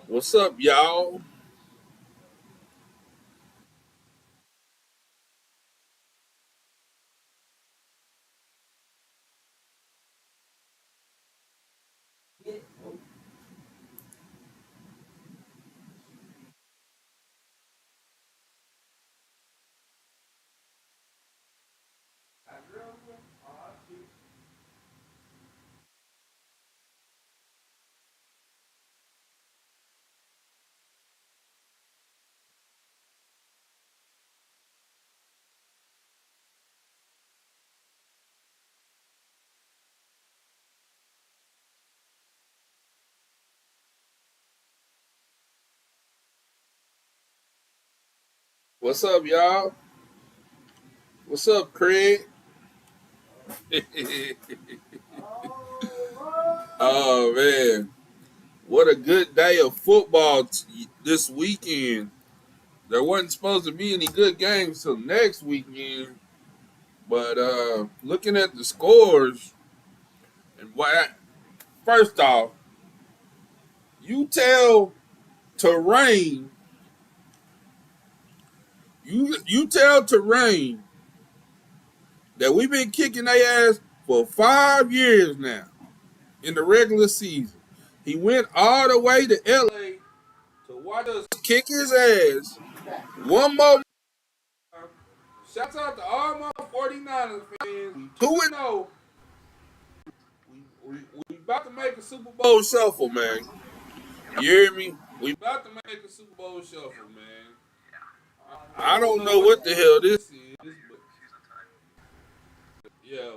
What's up, y'all? What's up, y'all? What's up, Craig? Oh man, what a good day of football this weekend. There wasn't supposed to be any good games till next weekend, but looking at the scores and what, first off, you tell Terrain, you tell Terrain that we've been kicking their ass for 5 years now in the regular season. He went all the way to LA to watch us kick his ass one more time. Shouts out to all my 49ers fans. We 2 and 0. We about to make a Super Bowl shuffle, man. You hear me? We about to make a Super Bowl shuffle, man. I don't know what the hell this is, but yeah,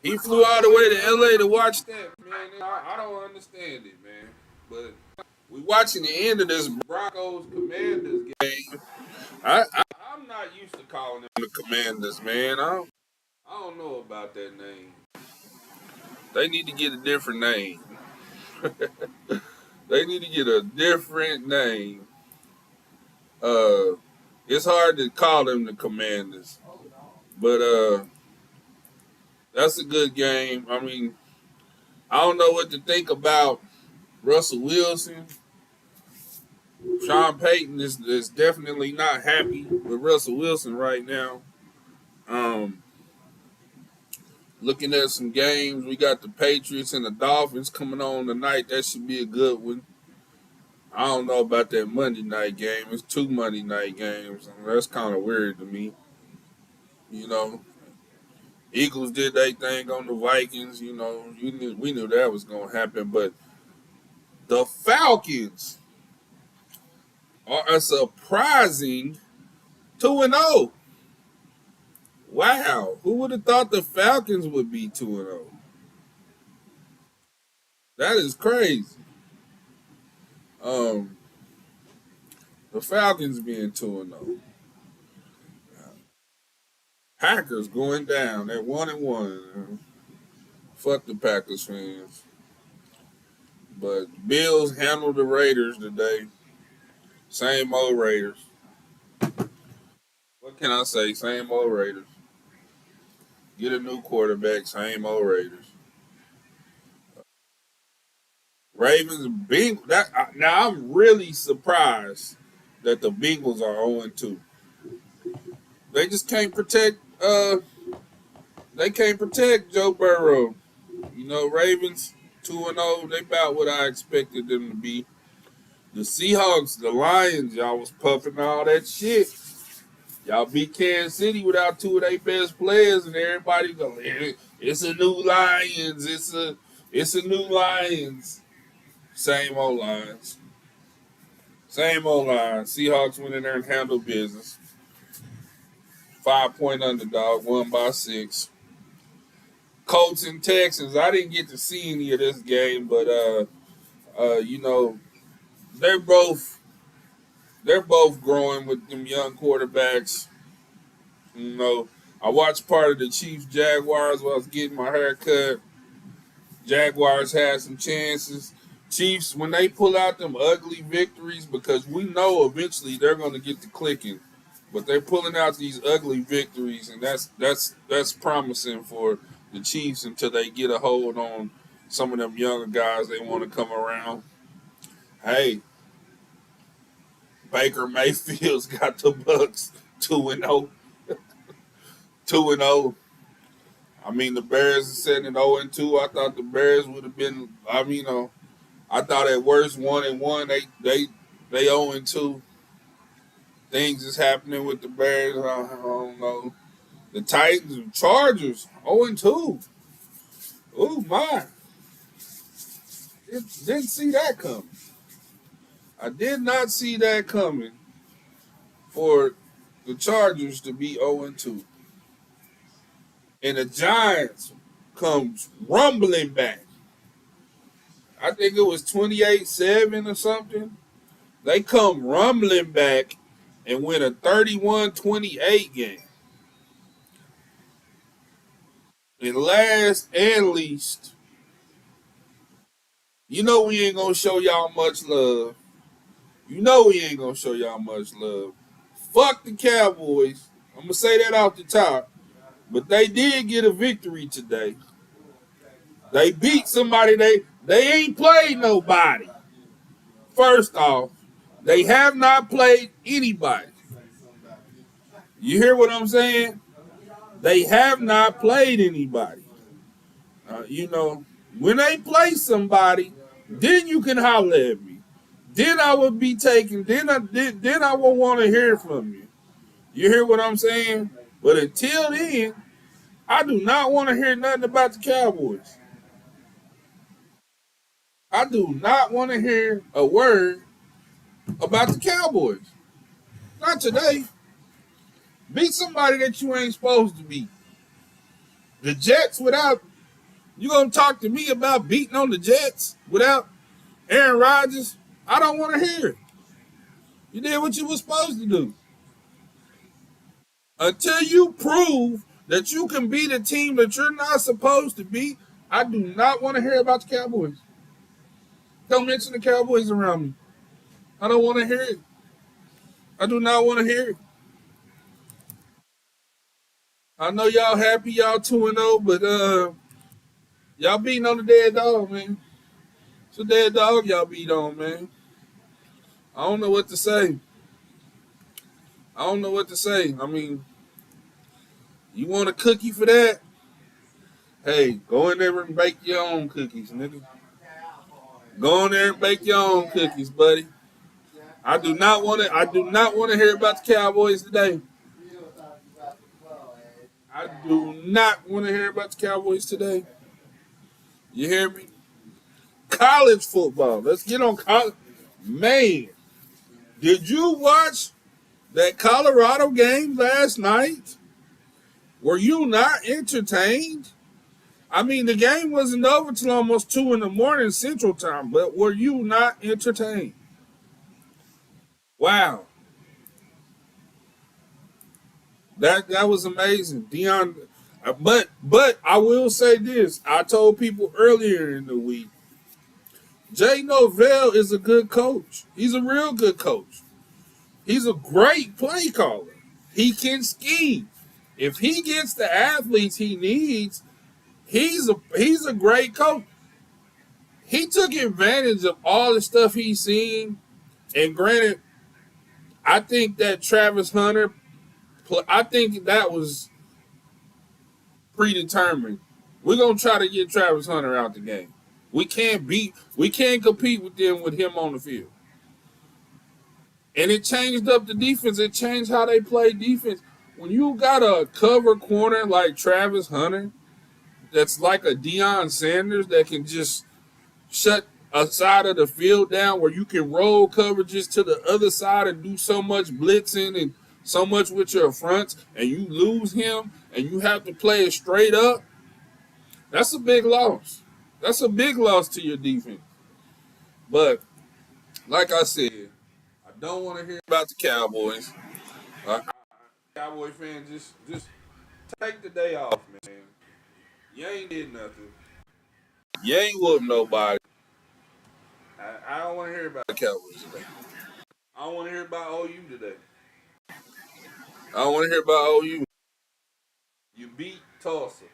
he flew all the way to LA to watch that, man. I don't understand it, man. But we watching the end of this Broncos Commanders game. I'm not used to calling them the Commanders, man. I don't know about that name. They need to get a different name. They need to get a different name. Uh, it's hard to call them the Commanders, but that's a good game. I mean, I don't know what to think about Russell Wilson. Sean Payton is definitely not happy with Russell Wilson right now. Um, Looking at some games, we got the Patriots and the Dolphins coming on tonight. That should be a good one. I don't know about that Monday night game. It's two Monday night games. That's kind of weird to me. You know, Eagles did their thing on the Vikings. We knew that was going to happen. But the Falcons are a surprising 2-0. Wow, who would have thought the Falcons would be 2-0? That is crazy. Um, the Falcons being 2-0. Packers going down at 1-1. Fuck the Packers fans. But Bills handled the Raiders today. Same old Raiders. What can I say? Same old Raiders. Get a new quarterback. Same old Raiders. Ravens, Bengals. Now I'm really surprised that the Bengals are 0-2. They just can't protect. They can't protect Joe Burrow. Ravens 2-0. They about what I expected them to be. The Seahawks, the Lions, y'all was puffing all that shit. Y'all beat Kansas City without two of their best players, and everybody go, "It's a new Lions. It's a new Lions." Same old Lions. Same old Lions. Seahawks went in there and handled business. 5-point underdog, won by 6. Colts and Texans. I didn't get to see any of this game, but you know, they're both they're both growing with them young quarterbacks. You know, I watched part of the Chiefs Jaguars while I was getting my hair cut. Jaguars had some chances. Chiefs, when they pull out them ugly victories, because we know eventually they're going to get to clicking, but they're pulling out these ugly victories, and that's promising for the Chiefs until they get a hold on some of them younger guys they want to come around. Hey, Baker Mayfield's got the Bucks 2-0. 2-0. I mean, the Bears are sitting at 0-2. I thought the Bears would have been. I mean, I thought at worst 1-1. They 0-2. Things is happening with the Bears. I don't know. The Titans and Chargers 0-2. Oh my! Didn't see that coming. I did not see that coming for the Chargers to be 0-2. And the Giants comes rumbling back. I think it was 28-7 or something. They come rumbling back and win a 31-28 game. And last and least, you know we ain't gonna show y'all much love. You know we ain't gonna show y'all much love. Fuck the Cowboys. I'm gonna say that off the top. But they did get a victory today. They beat somebody they ain't played nobody. First off, they have not played anybody. You hear what I'm saying? They have not played anybody. You know, when they play somebody, then you can holler at me. Then I would be taking. Then I will want to hear from you. You hear what I'm saying? But until then, I do not want to hear nothing about the Cowboys. I do not want to hear a word about the Cowboys. Not today. Beat somebody that you ain't supposed to beat. The Jets without you gonna talk to me about beating on the Jets without Aaron Rodgers? I don't want to hear it. You did what you were supposed to do. Until you prove that you can beat a team that you're not supposed to beat, I do not want to hear about the Cowboys. Don't mention the Cowboys around me. I don't want to hear it. I do not want to hear it. I know y'all happy, y'all 2-0, but y'all beating on the dead dog, man. It's a dead dog y'all beat on, man. I don't know what to say. I don't know what to say. I mean, you want a cookie for that? Hey, go in there and bake your own cookies, nigga. Go in there and bake your own cookies, buddy. I do not want to. I do not want to hear about the Cowboys today. I do not want to hear about the Cowboys today. You hear me? College football. Let's get on college. Man, did you watch that Colorado game last night? Were you not entertained? I mean, the game wasn't over till almost 2 in the morning Central Time, but were you not entertained? Wow. That was amazing. Dion but I will say this. I told people earlier in the week, Jay Novell is a good coach. He's a real good coach. He's a great play caller. He can scheme. If he gets the athletes he needs, he's a great coach. He took advantage of all the stuff he's seen. And granted, I think that Travis Hunter, I think that was predetermined. We're gonna try to get Travis Hunter out the game. We can't compete with him on the field. And it changed up the defense. It changed how they play defense. When you got a cover corner like Travis Hunter, that's like a Deion Sanders that can just shut a side of the field down where you can roll coverages to the other side and do so much blitzing and so much with your fronts, and you lose him and you have to play it straight up, that's a big loss. That's a big loss to your defense. But like I said, I don't want to hear about the Cowboys. Cowboy fans, just take the day off, man. You ain't did nothing. You ain't whooped nobody. I don't want to hear about the Cowboys today. I don't want to hear about OU today. I don't want to hear about OU. You beat Tulsa.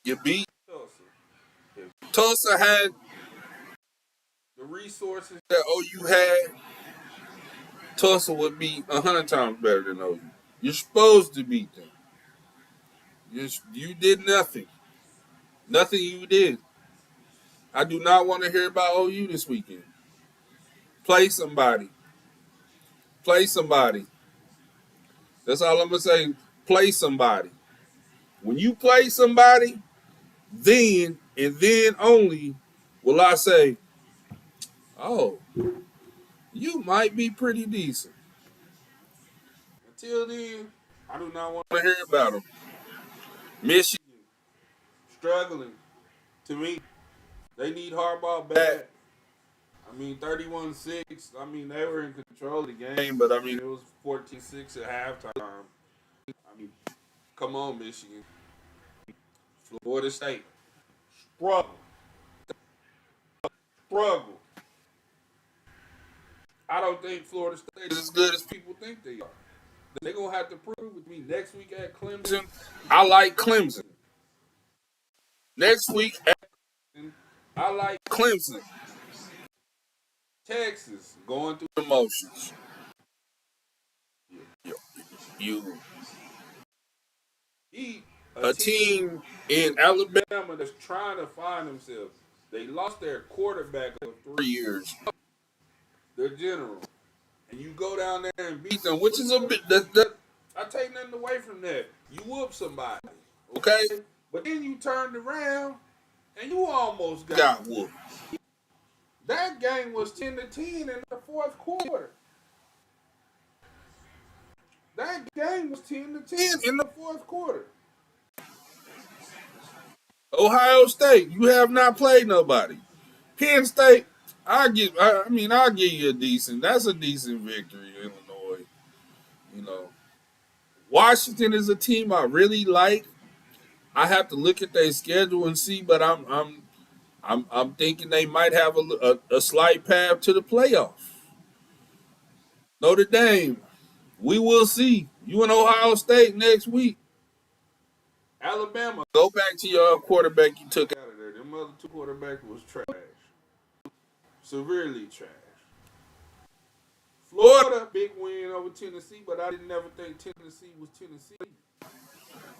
You beat Tulsa. Tulsa had the resources that OU had, Tulsa would be 100 times better than OU. You're supposed to beat them. You did nothing. Nothing you did. I do not want to hear about OU this weekend. Play somebody. Play somebody. That's all I'm going to say. Play somebody. When you play somebody, then and then only will I say, oh, you might be pretty decent. Until then, I do not want to hear about them. Michigan struggling. To me, they need Harbaugh back. I mean, 31-6. I mean, they were in control of the game, but I mean, it was 14-6 at halftime. I mean, come on, Michigan. Florida State. Struggle. Struggle. I don't think Florida State is as good as people think they are. They're going to have to prove with me next week at Clemson. I like Clemson. Next week at Clemson, I like Clemson. Texas going through the motions. You beat a team in Alabama that's trying to find themselves. They lost their quarterback for 3 years. Their general. And you go down there and beat them, which is a bit. I take nothing away from that. You whoop somebody, okay? But then you turned around and you almost got whooped. That game was 10-10 in the fourth quarter. That game was 10-10 in the fourth quarter. Ohio State, you have not played nobody. Penn State, I'll give you a decent. That's a decent victory, Illinois. You know, Washington is a team I really like. I have to look at their schedule and see, but I'm thinking they might have a slight path to the playoff. Notre Dame, we will see. You in Ohio State next week. Alabama, go back to your quarterback you took out of there. Them other two quarterbacks was trash. Severely trash. Florida, big win over Tennessee, but I didn't never think Tennessee was Tennessee.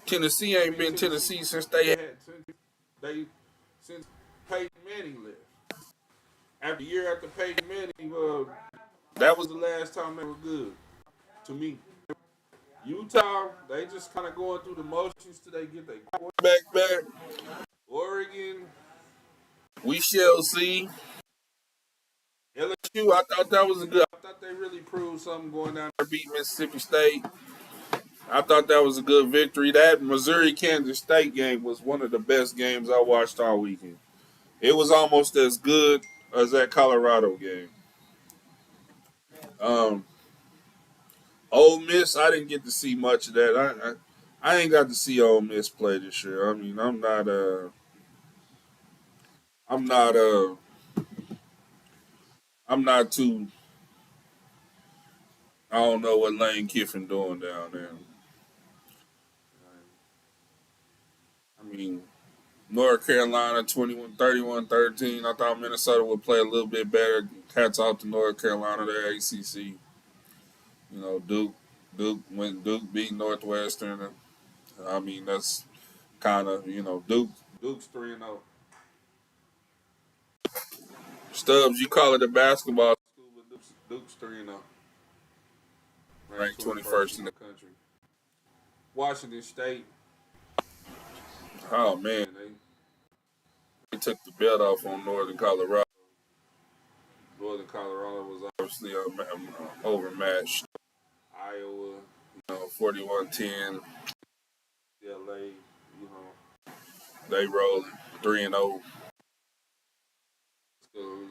Tennessee ain't been Tennessee since since Peyton Manning left. After a year after Peyton Manning, that was the last time they were good to me. Utah, they just kind of going through the motions till they get their quarterback back. Oregon, we shall see. LSU, I thought that was I thought they really proved something going down there, beat Mississippi State. I thought that was a good victory. That Missouri-Kansas State game was one of the best games I watched all weekend. It was almost as good as that Colorado game. Ole Miss, I didn't get to see much of that. I ain't got to see Ole Miss play this year. I mean, I'm not too. I don't know what Lane Kiffin doing down there. I mean, North Carolina 31-13. I thought Minnesota would play a little bit better. Hats off to North Carolina, their ACC. You know, Duke beat Northwestern. I mean, that's kind of, Duke's 3-0. Stubbs, you call it a basketball school, but Duke's 3-0. Ranked 21st in the country. Washington State. Oh man, they took the belt off on Northern Colorado. Northern Colorado was obviously overmatched. Iowa, 41-10. LA, they rolling 3-0.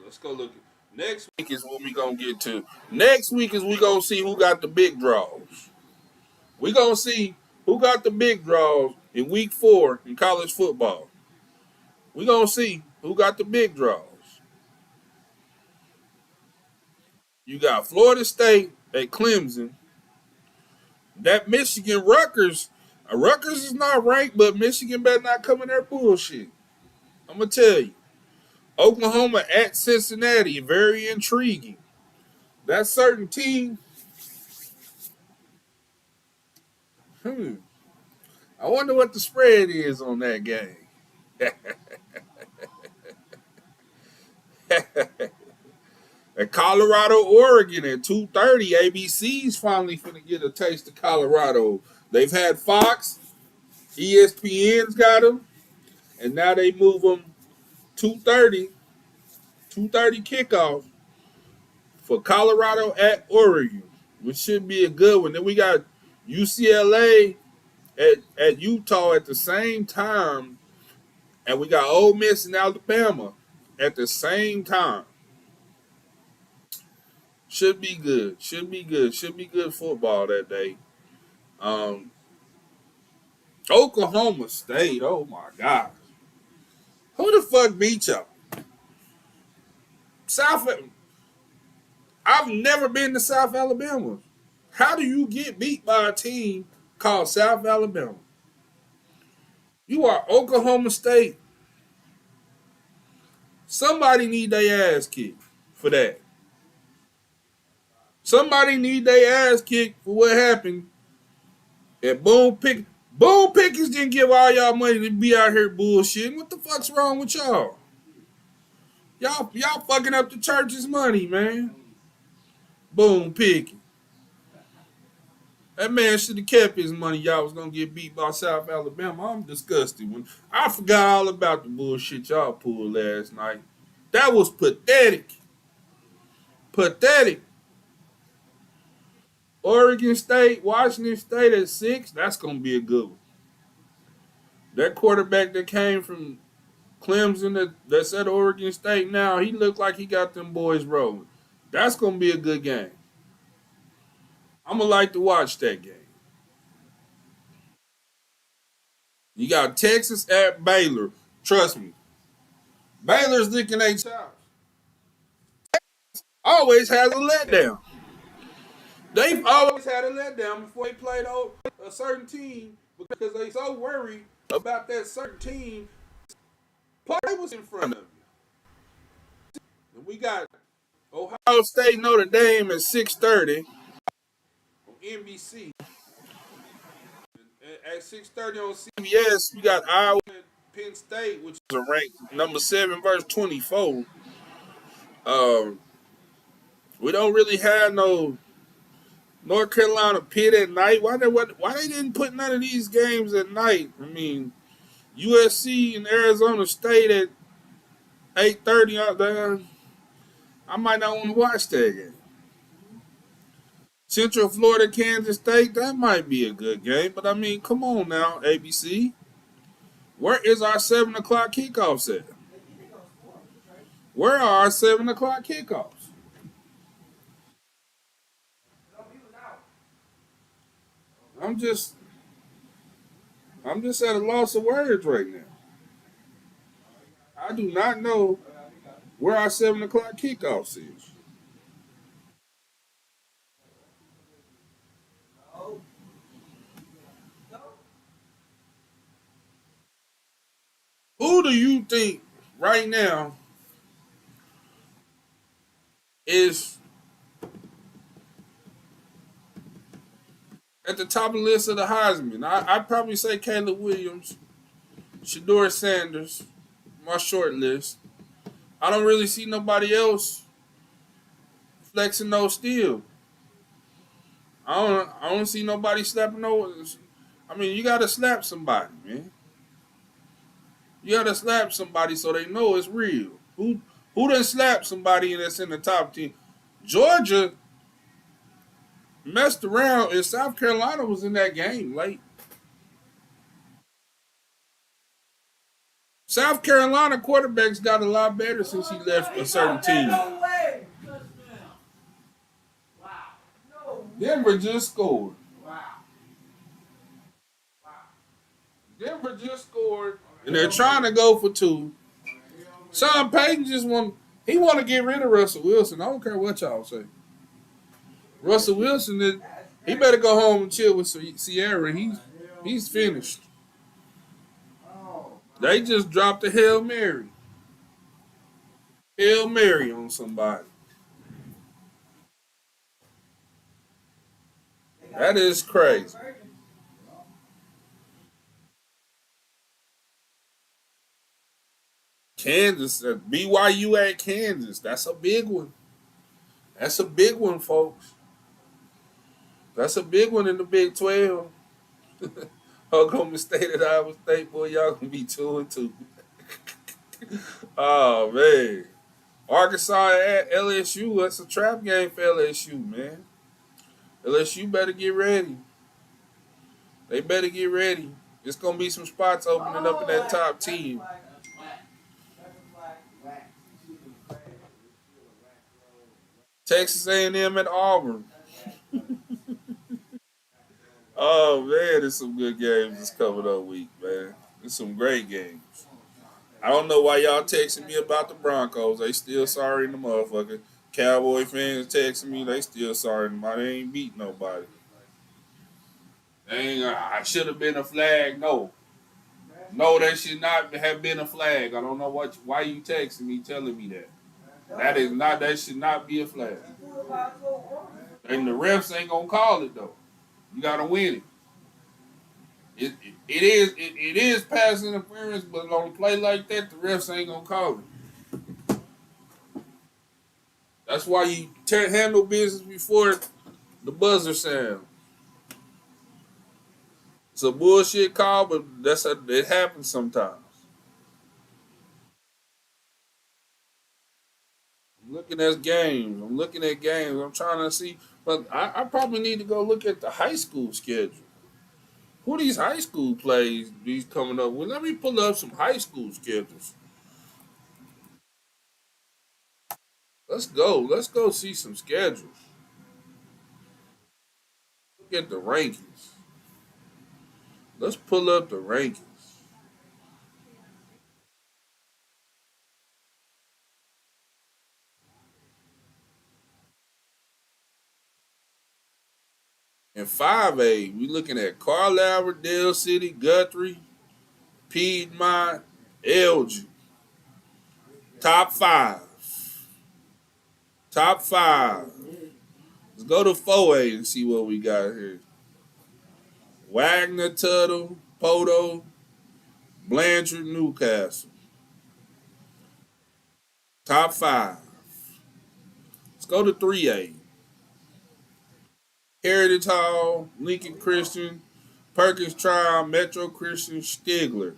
Let's go look. Next week is what we gonna get to. Next week is we gonna see who got the big draws. We gonna see who got the big draws in week 4 in college football. We gonna see who got the big draws. You got Florida State at Clemson. That Michigan Rutgers. Rutgers is not ranked, but Michigan better not come in there bullshit. I'm gonna tell you. Oklahoma at Cincinnati, very intriguing. That certain team, hmm, I wonder what the spread is on that game. At Colorado, Oregon at 2:30, ABC's finally finna get a taste of Colorado. They've had Fox, ESPN's got them, and now they move them 2:30, 2:30 kickoff for Colorado at Oregon, which should be a good one. Then we got UCLA at Utah at the same time, and we got Ole Miss and Alabama at the same time. Should be good. Should be good. Should be good football that day. Um, Oklahoma State. Oh my God. Who the fuck beat y'all? South. I've never been to South Alabama. How do you get beat by a team called South Alabama? You are Oklahoma State. Somebody need their ass kicked for that. Somebody need their ass kicked for what happened at Boone Pickens. Boone Pickens didn't give all y'all money to be out here bullshitting. What the fuck's wrong with y'all? Y'all fucking up the church's money, man. Boone Pickens. That man should have kept his money. Y'all was gonna get beat by South Alabama. I'm disgusted. When I forgot all about the bullshit y'all pulled last night. That was pathetic. Pathetic. Oregon State, Washington State at 6. That's gonna be a good one. That quarterback that came from Clemson that's at Oregon State now, he looked like he got them boys rolling. That's gonna be a good game. I'm gonna like to watch that game. You got Texas at Baylor. Trust me, Baylor's licking their chops. Always has a letdown. They've always had a letdown before they played a certain team because they so worried about that certain team. Play was in front of you. And we got Ohio State Notre Dame at 6:30 on NBC. At 6:30 on CBS, we got Iowa and Penn State, which is a ranked number 7 versus 24. Um, we don't really have no North Carolina Pitt at night. Why they didn't put none of these games at night? I mean, USC and Arizona State at 8:30 out there. I might not want to watch that game. Central Florida, Kansas State, that might be a good game. But I mean, come on now, ABC. Where is our 7 o'clock kickoffs at? Where are our 7 o'clock kickoffs? I'm just I'm just at a loss of words right now. I do not know where our 7 o'clock kickoffs is. Who do you think right now is at the top of the list of the Heisman? I'd probably say Caleb Williams, Shador Sanders, my short list. I don't really see nobody else flexing no steel. I don't see nobody slapping no. I mean, you gotta slap somebody, man. You gotta slap somebody so they know it's real. Who done slap somebody that's in the top 10? Georgia messed around and South Carolina was in that game late. South Carolina quarterbacks got a lot better since he left a certain team. Denver just scored. Denver just scored, and they're trying to go for two. Sean Payton he want to get rid of Russell Wilson. I don't care what y'all say. Russell Wilson, he better go home and chill with Sierra. He's finished. They just dropped a Hail Mary. Hail Mary on somebody. That is crazy. Kansas, BYU at Kansas. That's a big one. That's a big one, folks. That's a big one in the Big 12. Oklahoma State at Iowa State, boy, y'all gonna be 2-2. Oh man. Arkansas at LSU. That's a trap game for LSU, man. LSU better get ready. They better get ready. It's gonna be some spots opening up in that top team. Texas A&M at Auburn. Oh man, there's some good games this coming up week, man. There's some great games. I don't know why y'all texting me about the Broncos. They still sorry in the motherfucker. Cowboy fans texting me, they still sorry. They ain't beat nobody. They ain't, I should have been a flag. No. No, that should not have been a flag. I don't know why you texting me telling me that. That should not be a flag. And the refs ain't gonna call it though. You gotta win it. It is pass interference, but on a play like that, the refs ain't gonna call it. That's why you handle business before the buzzer sound. It's a bullshit call, but it happens sometimes. I'm looking at games. I'm trying to see, but I probably need to go look at the high school schedule. Who these high school plays these coming up with? Let me pull up some high school schedules. Let's go. Let's go see some schedules. Look at the rankings. Let's pull up the rankings. In 5A, we looking at Carlisle, Dale City, Guthrie, Piedmont, Elgin. Top five. Top five. Let's go to 4A and see what we got here. Wagner, Tuttle, Poto, Blanchard, Newcastle. Top five. Let's go to 3A. Heritage Hall, Lincoln Christian, Perkins Trial, Metro Christian, Stigler.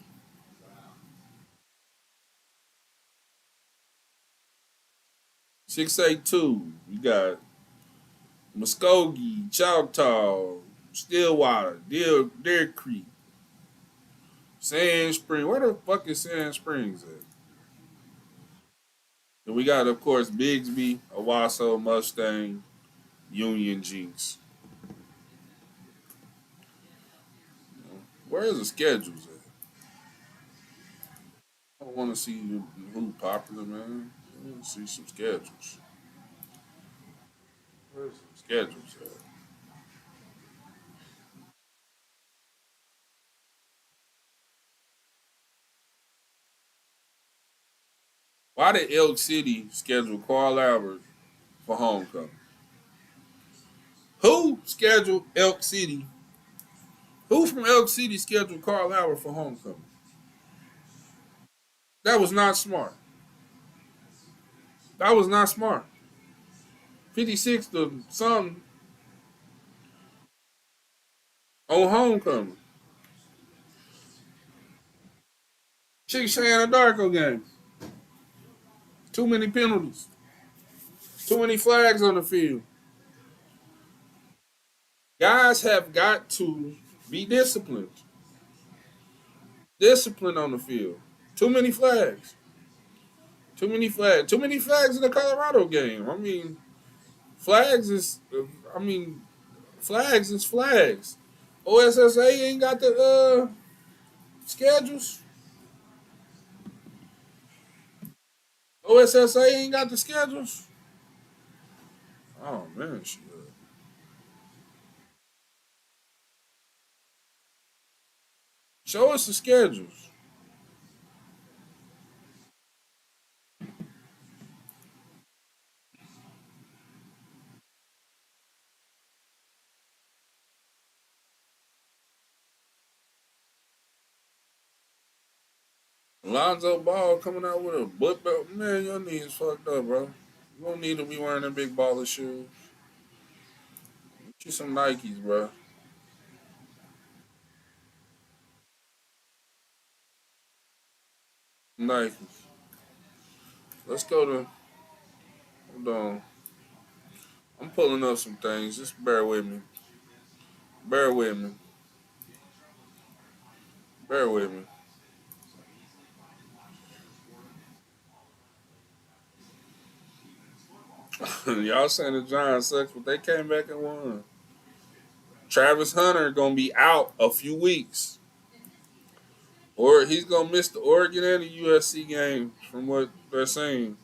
6A2, you got Muskogee, Choctaw, Stillwater, Deer Creek, Sand Spring. Where the fuck is Sand Springs at? Then we got, of course, Bigsby, Owasso, Mustang, Union, Jinx. Where's the schedules at? I don't want to see who popular, man. I want to see some schedules. Where's some schedules at? Why did Elk City schedule Carl Albert for homecoming? Who scheduled Elk City? Who from Elk City scheduled Carl Albert for homecoming? That was not smart. That was not smart. 56 to something on homecoming. Chick Shannon Darko game. Too many penalties. Too many flags on the field. Guys have got to be disciplined. Discipline on the field. Too many flags. Too many flags. Too many flags in the Colorado game. Flags is. I mean, flags is flags. OSSA ain't got the schedules. OSSA ain't got the schedules. Oh man, shit. Show us the schedules. Lonzo Ball coming out with a butt belt. Man, your knees fucked up, bro. You don't need to be wearing them big baller shoes. Get you some Nikes, bro. Nikes. Let's go to. Hold on. I'm pulling up some things. Just bear with me. Bear with me. Bear with me. Y'all saying the Giants sucks, but they came back and won. Travis Hunter gonna be out a few weeks, or he's gonna miss the Oregon and the USC game, from what they're saying.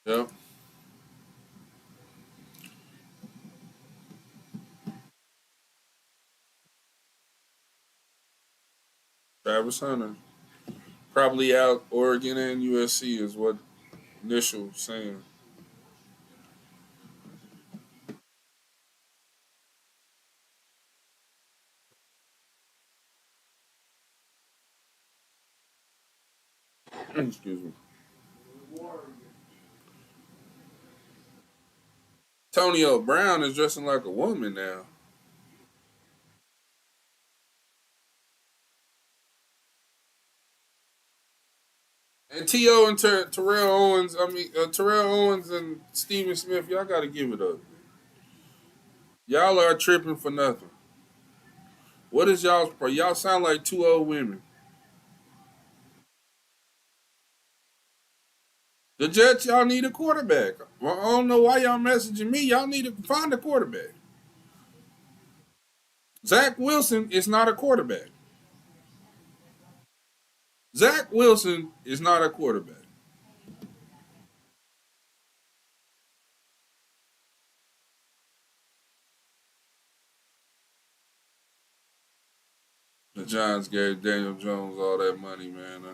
Yep. Travis Hunter probably out Oregon and USC is what initial saying. Excuse me. Antonio Brown is dressing like a woman now. And T.O. and Terrell Owens, Terrell Owens and Stephen Smith, y'all got to give it up. Y'all are tripping for nothing. What is y'all's pro? Y'all sound like two old women. The Jets, y'all need a quarterback. Well, I don't know why y'all messaging me. Y'all need to find a quarterback. Zach Wilson is not a quarterback. Zach Wilson is not a quarterback. The Giants gave Daniel Jones all that money, man.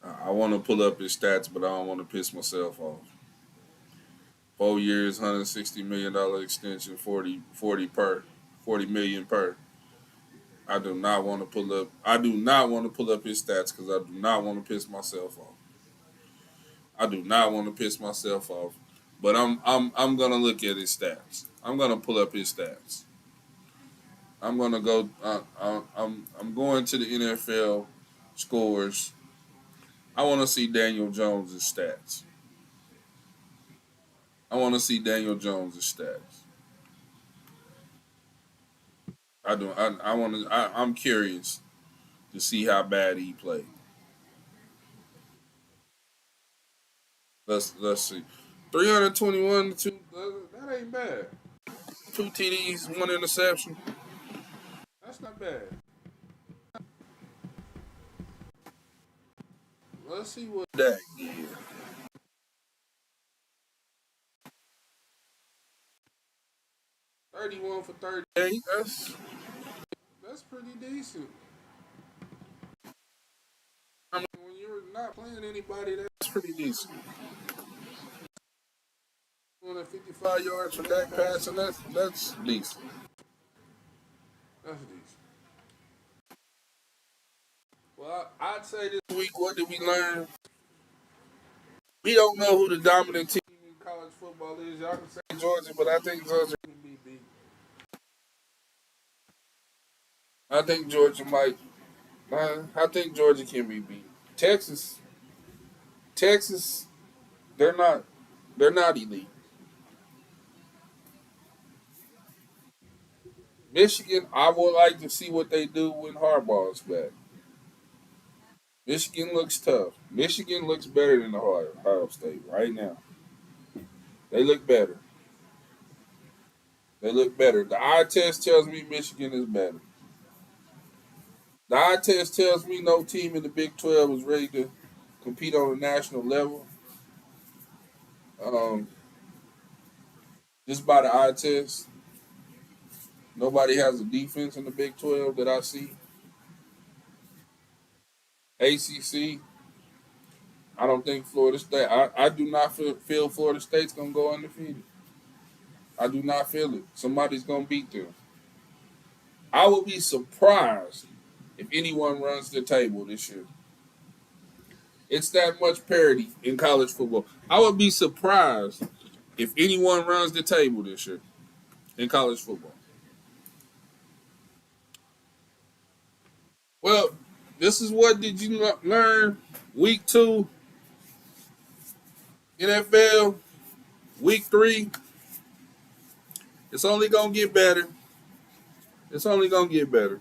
I want to pull up his stats, but I don't want to piss myself off. 4 years, $160 million extension, 40 per, 40 million per. I do not want to pull up. I do not want to pull up his stats because I do not want to piss myself off. I do not want to piss myself off. But I'm gonna look at his stats. I'm gonna pull up his stats. I'm gonna go. I'm going to the NFL scores. I want to see Daniel Jones' stats. I want to see Daniel Jones' stats. I do. I want to. I'm curious to see how bad he played. Let's see. 321 to two. That ain't bad. Two TDs, one interception. That's not bad. Let's see what Dak did. 31 for 38. That's pretty decent. I mean, when you're not playing anybody, that's pretty decent. 255 yards for Dak passing. That's decent. That's decent. Well, I'd say this week, what did we learn? We don't know who the dominant team in college football is. Y'all can say Georgia, but I think Georgia can be beat. I think Georgia might. I think Georgia can be beat. Texas, Texas, they're not. They're not elite. Michigan, I would like to see what they do when Harbaugh's back. Michigan looks tough. Michigan looks better than Ohio State right now. They look better. They look better. The eye test tells me Michigan is better. The eye test tells me no team in the Big 12 is ready to compete on a national level. Um, just by the eye test, nobody has a defense in the Big 12 that I see. ACC. I don't think Florida State. I do not feel Florida State's gonna go undefeated. I do not feel it. Somebody's gonna beat them. I would be surprised if anyone runs the table this year. It's that much parity in college football. I would be surprised if anyone runs the table this year in college football. Well, this is what did you learn week 2 NFL, week 3. It's only gonna get better. It's only gonna get better.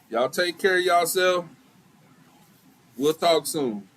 Y'all take care of yourself. We'll talk soon.